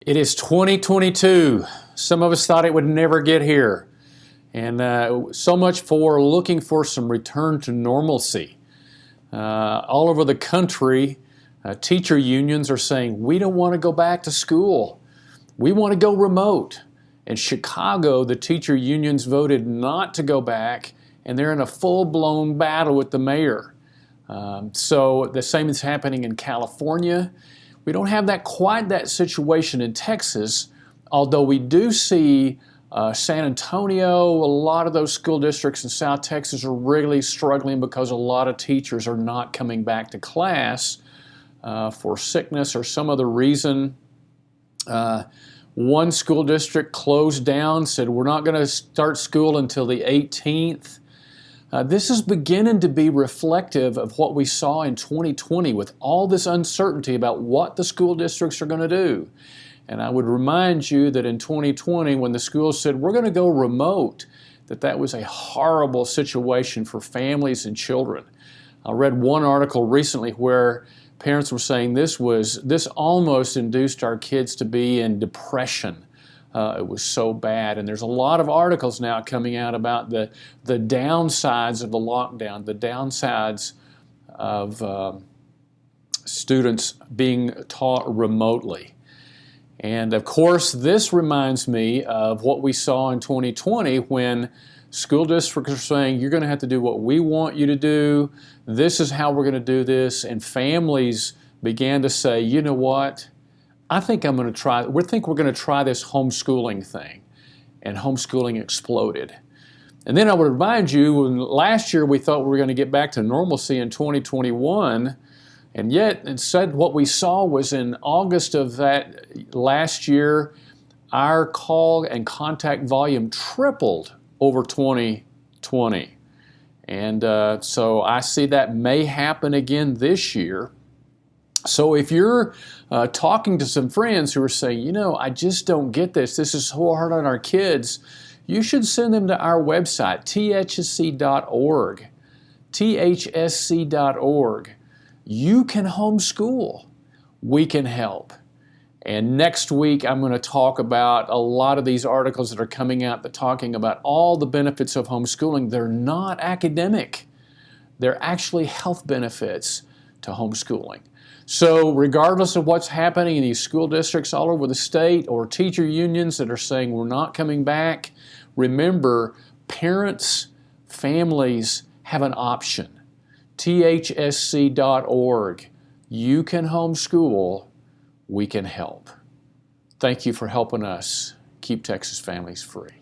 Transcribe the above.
It is 2022. Some of us thought it would never get here. And so much for looking for some return to normalcy. All over the country, teacher unions are saying, we don't want to go back to school. We want to go remote. In Chicago, the teacher unions voted not to go back, and they're in a full-blown battle with the mayor. So the same is happening in California. We don't have quite that situation in Texas, although we do see San Antonio, a lot of those school districts in South Texas are really struggling because a lot of teachers are not coming back to class for sickness or some other reason. One school district closed down, said we're not going to start school until the 18th. This is beginning to be reflective of what we saw in 2020 with all this uncertainty about what the school districts are going to do. And I would remind you that in 2020, when the schools said, we're going to go remote, that was a horrible situation for families and children. I read one article recently where parents were saying this almost induced our kids to be in depression. It was so bad. And there's a lot of articles now coming out about the downsides of the lockdown, the downsides of students being taught remotely. And of course, this reminds me of what we saw in 2020 when school districts are saying, you're going to have to do what we want you to do. This is how we're going to do this. And families began to say, you know what? I think we're going to try this homeschooling thing. And homeschooling exploded. And then I would remind you, last year we thought we were going to get back to normalcy in 2021. And yet, instead, what we saw was in August of that last year, our call and contact volume tripled over 2020. And so I see that may happen again this year. So if you're talking to some friends who are saying, you know, I just don't get this, this is so hard on our kids, you should send them to our website, thsc.org. thsc.org. You can homeschool. We can help. And next week, I'm going to talk about a lot of these articles that are coming out that talking about all the benefits of homeschooling. They're not academic. They're actually health benefits to homeschooling. So regardless of what's happening in these school districts all over the state or teacher unions that are saying we're not coming back, remember, parents, families have an option. thsc.org. You can homeschool. We can help. Thank you for helping us keep Texas families free.